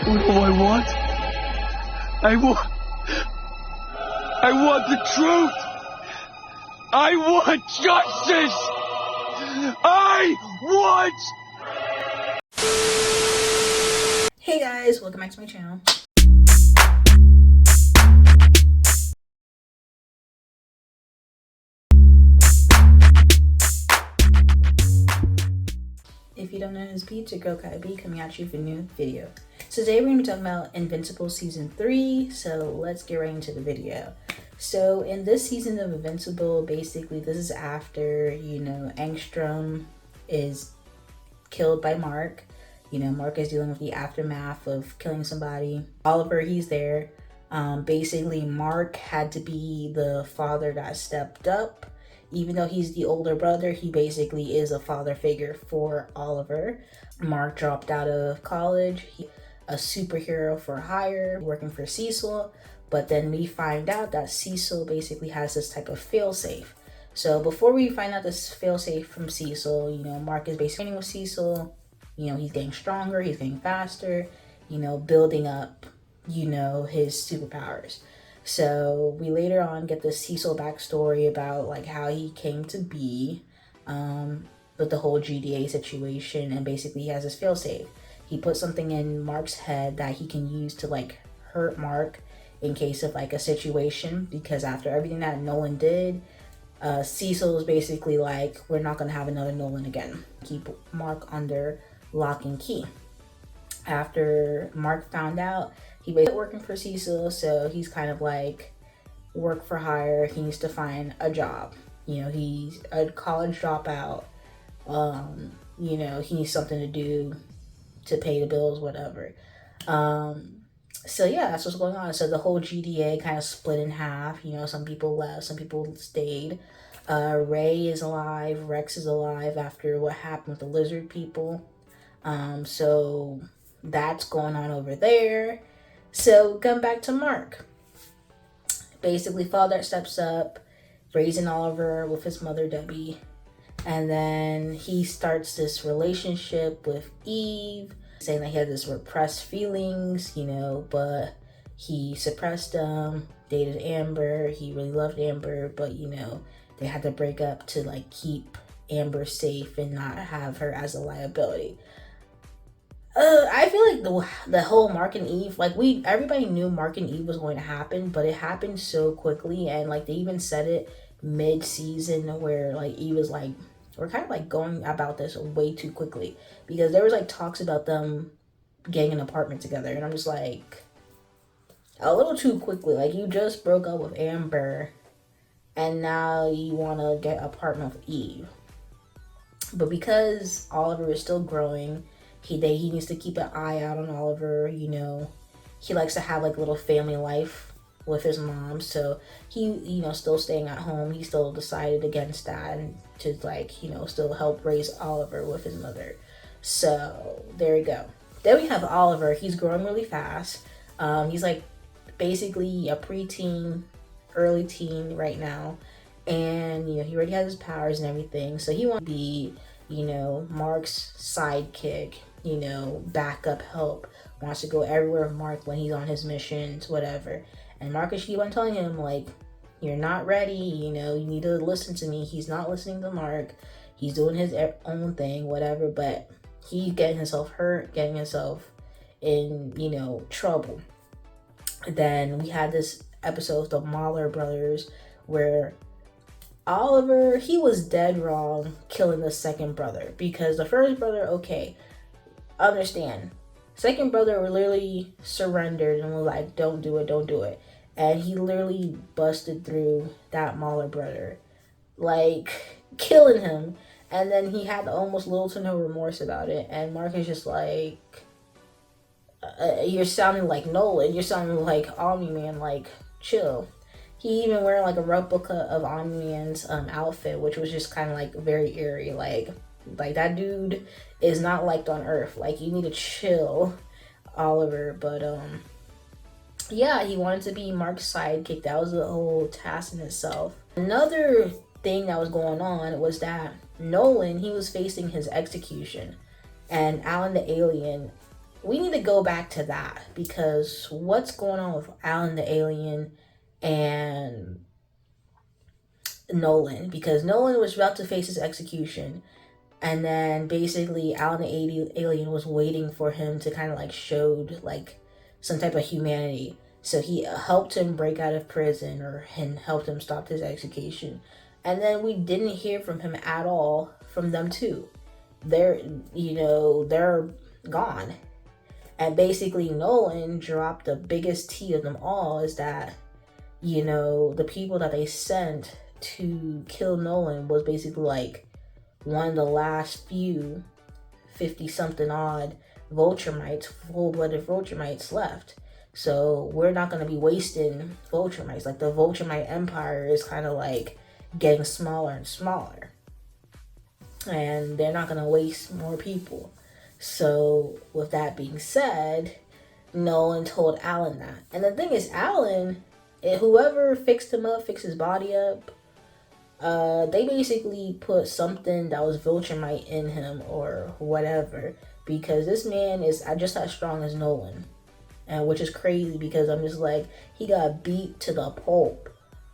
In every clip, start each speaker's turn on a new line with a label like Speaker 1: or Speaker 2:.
Speaker 1: What do I want? I want the truth! I want justice! I want...
Speaker 2: Hey guys, welcome back to my channel. If you don't know, it's Beats, your girl KylerB coming at you with a new video. So today we're going to be talking about Invincible Season 3, so let's get right into the video. So in this season of Invincible, basically this is after, Angstrom is killed by Mark. Mark is dealing with the aftermath of killing somebody. Oliver, he's there. Basically, Mark had to be the father that stepped up. Even though he's the older brother, he basically is a father figure for Oliver. Mark dropped out of college, a superhero for hire, working for Cecil. But then we find out that Cecil basically has this type of failsafe. So before we find out this failsafe from Cecil, Mark is basically training with Cecil. He's getting stronger, he's getting faster, building up, his superpowers. So we later on get the Cecil backstory about like how he came to be with the whole GDA situation, and basically he has this failsafe. He put something in Mark's head that he can use to like hurt Mark in case of like a situation, because after everything that Nolan did, Cecil is basically like, we're not going to have another Nolan again. Keep Mark under lock and key. After Mark found out, he basically working for Cecil, so he's kind of like work for hire. He needs to find a job. He's a college dropout. He needs something to do to pay the bills, whatever. So yeah, that's what's going on. So the whole GDA kind of split in half. Some people left, some people stayed. Ray is alive, Rex is alive after what happened with the lizard people. So that's going on over there. So come back to Mark. Basically, father steps up, raising Oliver with his mother Debbie, and then he starts this relationship with Eve, saying that he had this repressed feelings, but he suppressed them. Dated Amber, he really loved Amber, but they had to break up to like keep Amber safe and not have her as a liability. I feel like the whole Mark and Eve, like everybody knew Mark and Eve was going to happen, but it happened so quickly, and like they even said it mid-season where like Eve was like, we're kind of like going about this way too quickly, because there was like talks about them getting an apartment together, and I'm just like, a little too quickly. Like, you just broke up with Amber and now you want to get an apartment with Eve. But because Oliver is still growing, he needs to keep an eye out on Oliver. He likes to have like a little family life with his mom, so he still staying at home. He still decided against that and to like still help raise Oliver with his mother. So there we go. Then we have Oliver. He's growing really fast. He's like basically a preteen, early teen right now, and he already has his powers and everything. So he wants to be Mark's sidekick, backup help, wants to go everywhere with Mark when he's on his missions, whatever. And Mark is keep on telling him like, you're not ready, you need to listen to me. He's not listening to Mark. He's doing his own thing, whatever, but he's getting himself hurt, getting himself in, trouble. Then we had this episode of the Mahler brothers where Oliver, he was dead wrong killing the second brother, because the first brother, okay, understand. Second brother literally surrendered and was like, don't do it. And he literally busted through that Mahler brother, like killing him. And then he had almost little to no remorse about it. And Mark is just like, you're sounding like Nolan. You're sounding like Omni-Man, like, chill. He even wearing like a replica of Omni-Man's outfit, which was just kind of like very eerie. Like that dude is not liked on Earth. Like, you need to chill, Oliver. But yeah, he wanted to be Mark's sidekick. That was the whole task in itself. Another thing that was going on was that Nolan, he was facing his execution, and Alan the alien we need to go back to that, because what's going on with Alan the Alien and Nolan? Because Nolan was about to face his execution, and then basically Alan the Alien was waiting for him to kind of like showed like some type of humanity. So he helped him break out of prison, or and helped him stop his execution. And then we didn't hear from him at all from them too. They're, they're gone. And basically Nolan dropped the biggest tea of them all, is that, the people that they sent to kill Nolan was basically like one of the last few 50 something odd Vulturemites, full-blooded Vulturemites left. So we're not going to be wasting Vulturemites. Like, the Vulturemite empire is kind of like getting smaller and smaller, and they're not going to waste more people. So with that being said, Nolan told Alan that. And the thing is, Alan, whoever fixed him up, fixed his body up, they basically put something that was Vulturemite in him or whatever, because this man is just as strong as Nolan. And which is crazy, because I'm just like, he got beat to the pulp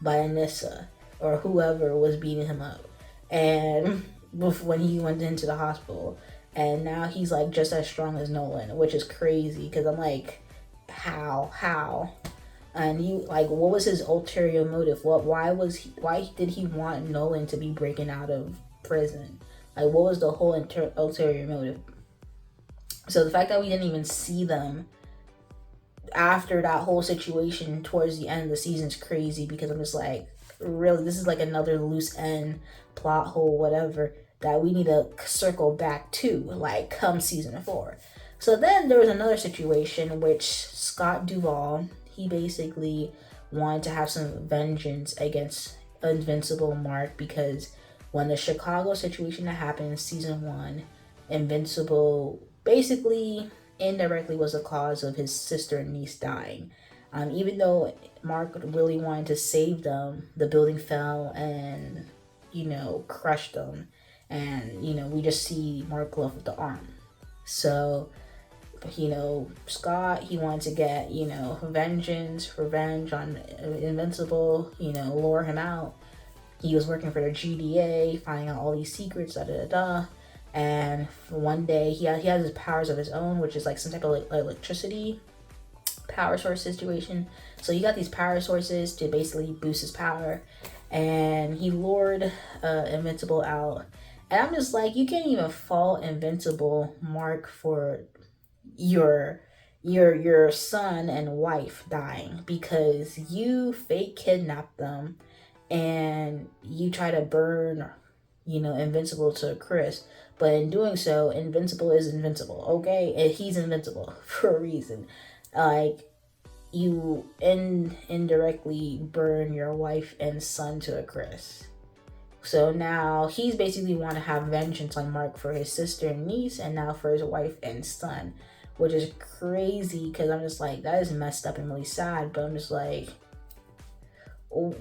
Speaker 2: by Anissa or whoever was beating him up, and when he went into the hospital, and now he's like just as strong as Nolan, which is crazy, because I'm like, how? And he, like, what was his ulterior motive? Why did he want Nolan to be breaking out of prison? Like, what was the whole ulterior motive? So the fact that we didn't even see them after that whole situation towards the end of the season is crazy, because I'm just like, really, this is like another loose end, plot hole, whatever, that we need to circle back to, like, come season 4. So then there was another situation in which Scott Duvall, he basically wanted to have some vengeance against Invincible Mark, because when the Chicago situation that happened in season 1, Invincible basically indirectly was the cause of his sister and niece dying. Even though Mark really wanted to save them, the building fell and, crushed them. And, we just see Mark left with the arm. So, Scott, he wanted to get, revenge on Invincible, lure him out. He was working for the GDA, finding out all these secrets, And one day he has his powers of his own, which is like some type of electricity power source situation. So he got these power sources to basically boost his power, and he lured Invincible out. And I'm just like, you can't even fault Invincible Mark for your son and wife dying, because you fake kidnapped them and you try to burn, Invincible to a crisp. But in doing so, Invincible is invincible, okay? And he's invincible for a reason. Like, you indirectly burn your wife and son to a crisp. So now he's basically want to have vengeance on Mark for his sister and niece, and now for his wife and son, which is crazy, because I'm just like, that is messed up and really sad. But I'm just like,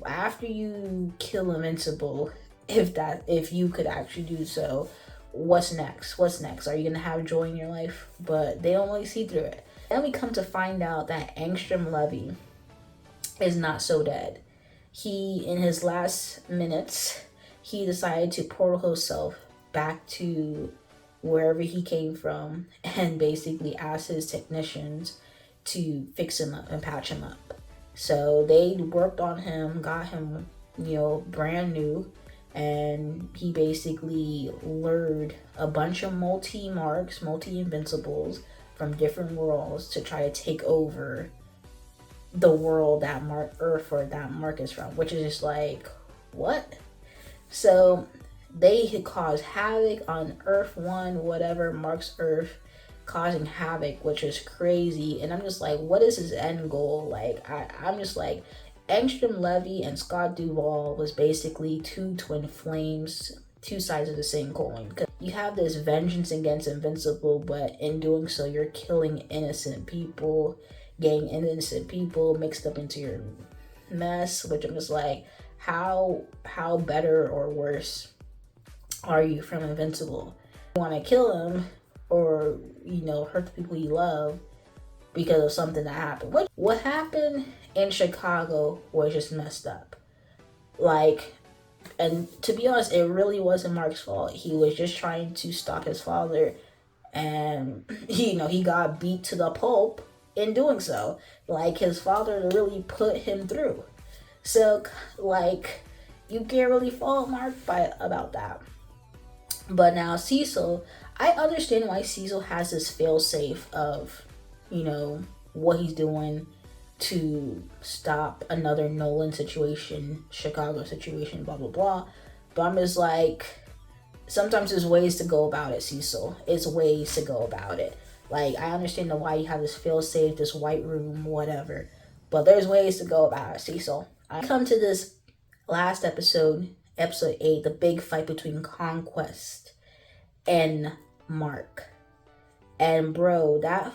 Speaker 2: after you kill Invincible, if you could actually do so, what's next? Are you gonna have joy in your life? But they don't really see through it. Then we come to find out that Angstrom Levy is not so dead. He, in his last minutes, he decided to portal himself back to wherever he came from, and basically asked his technicians to fix him up and patch him up. So they worked on him, got him, brand new, and he basically lured a bunch of multi-invincibles from different worlds to try to take over the world that Earth that Mark is from, which is just like, what? So they had caused havoc on Earth 1, whatever, Mark's Earth, causing havoc, which is crazy. And I'm just like, what is his end goal? Like, I'm just like, Angstrom Levy and Scott Duvall was basically two twin flames, two sides of the same coin. Because you have this vengeance against Invincible, but in doing so, you're killing innocent people, getting innocent people mixed up into your mess, which I'm just like, how better or worse are you from Invincible? You want to kill him, or, hurt the people you love because of something that happened. What happened in Chicago was just messed up. Like, and to be honest, it really wasn't Mark's fault. He was just trying to stop his father, and he got beat to the pulp in doing so. Like, his father really put him through. So, like, you can't really fault Mark about that. But now Cecil, I understand why Cecil has this fail-safe of, what he's doing to stop another Nolan situation, Chicago situation, blah, blah, blah. But I'm just like, sometimes there's ways to go about it, Cecil. It's ways to go about it. Like, I understand why you have this fail-safe, this white room, whatever. But there's ways to go about it, Cecil. I come to this last episode 8, the big fight between Conquest and Mark. And bro, that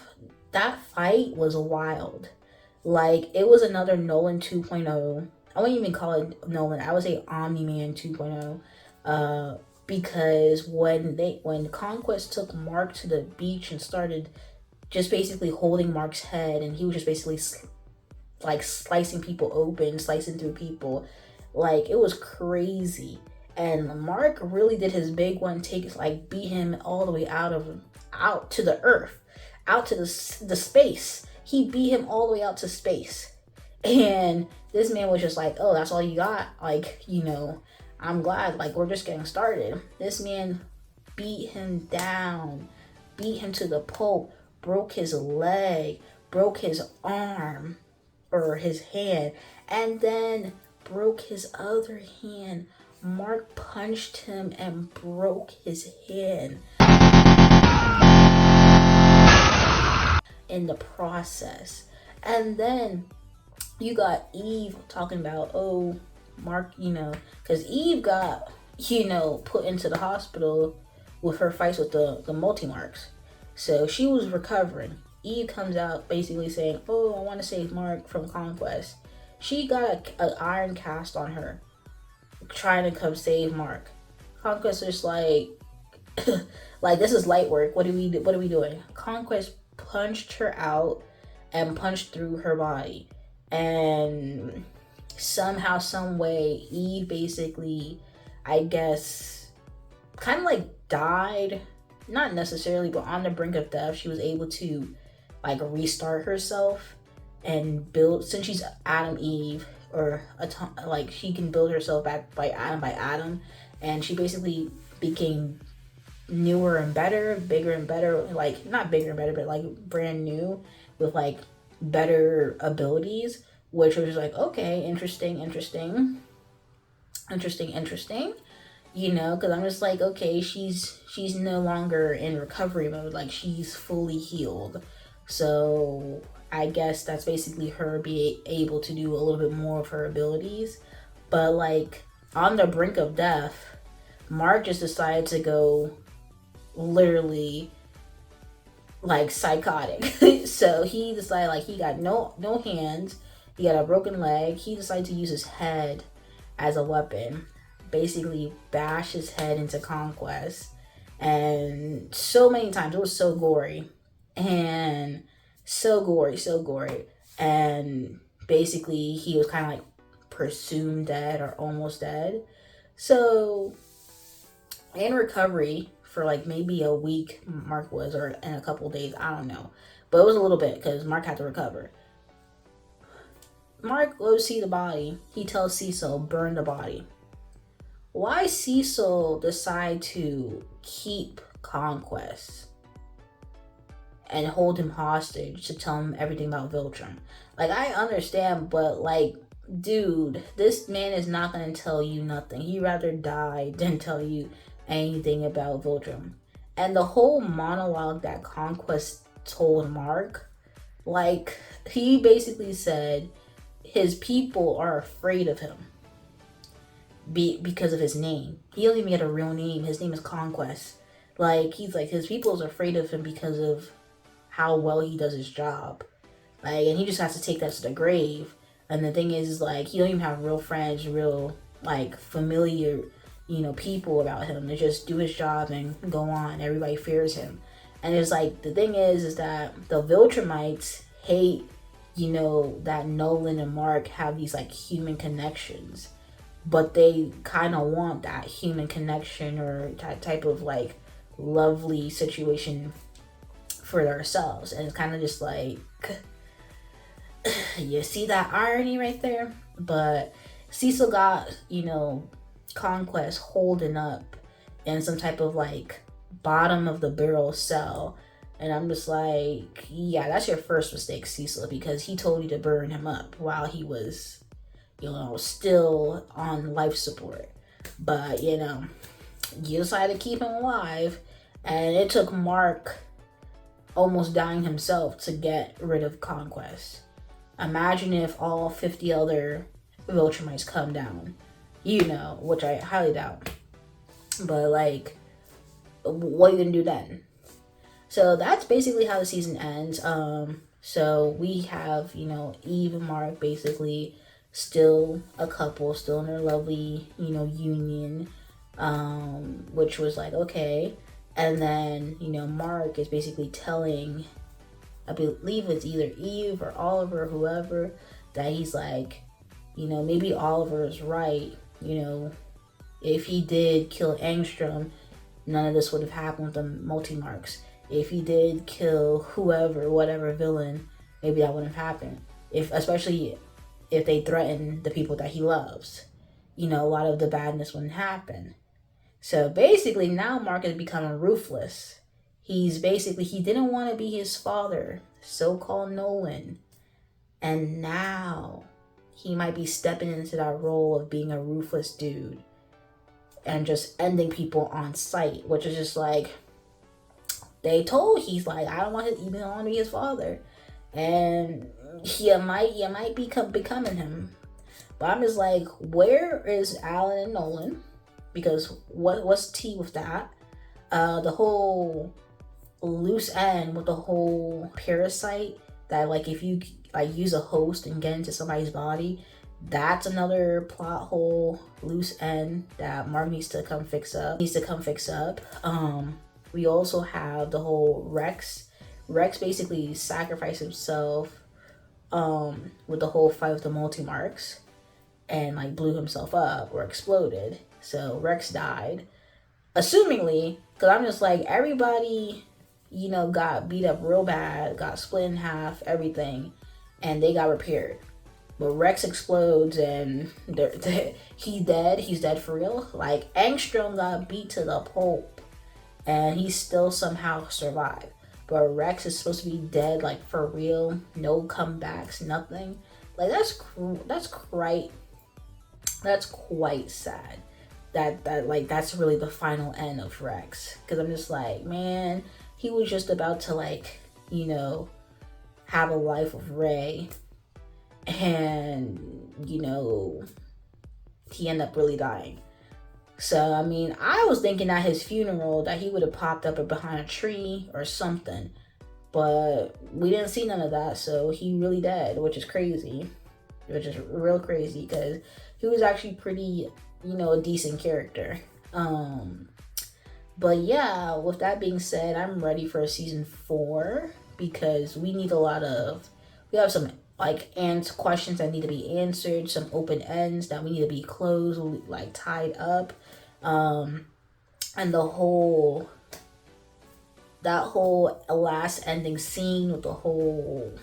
Speaker 2: fight was wild. Like, it was another Nolan 2.0. I wouldn't even call it Nolan. I would say Omni-Man 2.0. Because when Conquest took Mark to the beach and started just basically holding Mark's head, and he was just basically like slicing people open, slicing through people, like, it was crazy. And Mark really did his big one, beat him all the way out to the earth, out to the space. He beat him all the way out to space. And this man was just like, oh, that's all you got? Like, I'm glad, like, we're just getting started. This man beat him down, beat him to the pulp, broke his leg, broke his arm, or his hand, and then broke his other hand. Mark punched him and broke his hand in the process. And then you got Eve talking about, oh, Mark, because Eve got, put into the hospital with her fights with the multi-marks. So she was recovering. Eve comes out basically saying, oh, I want to save Mark from Conquest. She got an iron cast on her, trying to come save Mark. Conquest is like, like, this is light work. What are we doing? Conquest punched her out and punched through her body. And somehow, some way, Eve basically, I guess, kind of like died. Not necessarily, but on the brink of death. She was able to, like, restart herself and build, since she's Adam Eve, or like, she can build herself back by atom, and she basically became newer and better, bigger and better, like, not bigger and better, but like brand new with like better abilities, which was like, okay, interesting, because I'm just like, okay, she's no longer in recovery mode, like, she's fully healed. So I guess that's basically her being able to do a little bit more of her abilities. But like, on the brink of death, Mark just decided to go literally like psychotic. So he decided, like, he got no hands, he got a broken leg. He decided to use his head as a weapon, basically bash his head into Conquest. And so many times, it was so gory, and so gory. And basically he was kind of like presumed dead or almost dead. So in recovery for like maybe a week, Mark was, or in a couple days, I don't know, but it was a little bit because Mark had to recover. Mark goes see the body. He tells Cecil, burn the body. Why Cecil decide to keep Conquest and hold him hostage to tell him everything about Viltrum? Like, I understand, but like, dude, this man is not going to tell you nothing. He'd rather die than tell you anything about Viltrum. And the whole monologue that Conquest told Mark, like, he basically said his people are afraid of him because of his name. He doesn't even get a real name. His name is Conquest. Like, he's like, his people is afraid of him because of how well he does his job. Like, and he just has to take that to the grave. And the thing is, like, he don't even have real friends, real, like, familiar, people about him. They just do his job and go on. Everybody fears him. And it's like, the thing is that the Viltrumites hate, you know, that Nolan and Mark have these like human connections, but they kind of want that human connection or that type of like lovely situation for themselves. And it's kind of just like, you see that irony right there? But Cecil got, you know, Conquest holding up in some type of like bottom of the barrel cell. And I'm just like, yeah, that's your first mistake, Cecil, because he told you to burn him up while he was, you know, still on life support. But, you know, you decided to keep him alive, and it took Mark almost dying himself to get rid of Conquest. Imagine if all 50 other Viltrumites come down, you know, which I highly doubt. But, like, what are you gonna do then? So that's basically how the season ends. So we have, you know, Eve and Mark basically still a couple, still in their lovely, you know, union, which was like, okay. And then, you know, Mark is basically telling, I believe it's either Eve or Oliver or whoever, that he's like, you know, maybe Oliver is right. You know, if he did kill Angstrom, none of this would have happened with the multi-marks. If he did kill whoever, whatever villain, maybe that wouldn't have happened. Especially if they threaten the people that he loves, you know, a lot of the badness wouldn't happen. So basically now Mark is becoming ruthless. He didn't want to be his father, so-called Nolan. And now he might be stepping into that role of being a ruthless dude and just ending people on sight, which is just like, he's like, I don't want to be his father. And you might becoming him. But I'm just like, where is Alan and Nolan? Because what's tea with that? The whole loose end with the whole parasite that, like, if you like use a host and get into somebody's body, that's another plot hole, loose end that Mark needs to come fix up. We also have the whole Rex. Rex basically sacrificed himself with the whole fight with the multi-marks and like blew himself up or exploded. So Rex died. Assumingly, because I'm just like, everybody, you know, got beat up real bad, got split in half, everything, and they got repaired. But Rex explodes and he's dead for real. Like, Angstrom got beat to the pulp and he still somehow survived. But Rex is supposed to be dead, like, for real. No comebacks, nothing. Like, that's quite sad. That's really the final end of Rex. Because I'm just like, man, he was just about to, like, you know, have a life with Ray. And, you know, he ended up really dying. So, I mean, I was thinking at his funeral that he would have popped up behind a tree or something. But we didn't see none of that, so he really dead, which is crazy. Which is real crazy, because he was actually pretty, you know, a decent character. But yeah, with that being said, I'm ready for season 4, because we have some like questions that need to be answered, some open ends that we need to be closed, like tied up, and that whole last ending scene with the whole,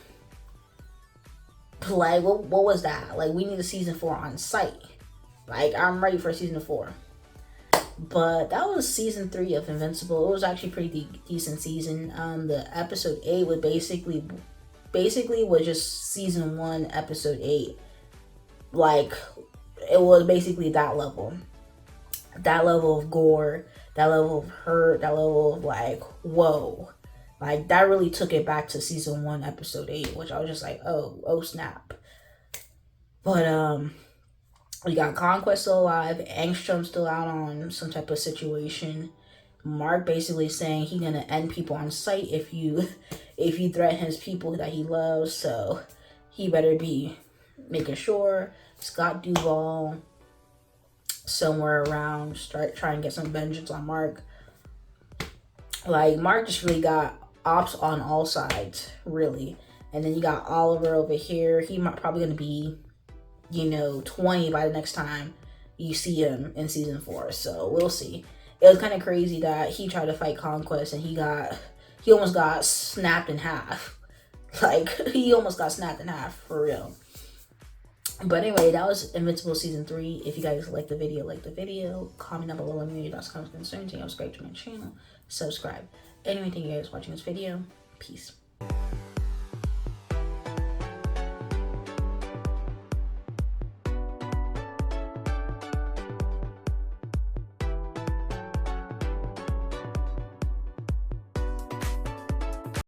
Speaker 2: like, what was that? Like, we need a season 4 on site. Like, I'm ready for season 4. But that was season 3 of Invincible. It was actually pretty decent season. The episode 8 was basically was just season 1, episode 8. Like, it was basically that level of gore, that level of hurt, that level of like, whoa. Like, that really took it back to season 1, episode 8, which I was just like, oh snap. But we got Conquest still alive, Angstrom still out on some type of situation. Mark basically saying he's gonna end people on sight if you threaten his people that he loves. So he better be making sure Scott Duvall somewhere around try and get some vengeance on Mark. Like, Mark just really got ops on all sides, really. And then you got Oliver over here. He might probably going to be, 20 by the next time you see him in season 4. So we'll see. It was kind of crazy that he tried to fight Conquest and he almost got snapped in half. Like, he almost got snapped in half, for real. But anyway, that was Invincible Season 3. If you guys like the video. Comment down below, let me know your thoughts, comments, concerns, and subscribe to my channel. Subscribe. Anyway, thank you guys for watching this video. Peace.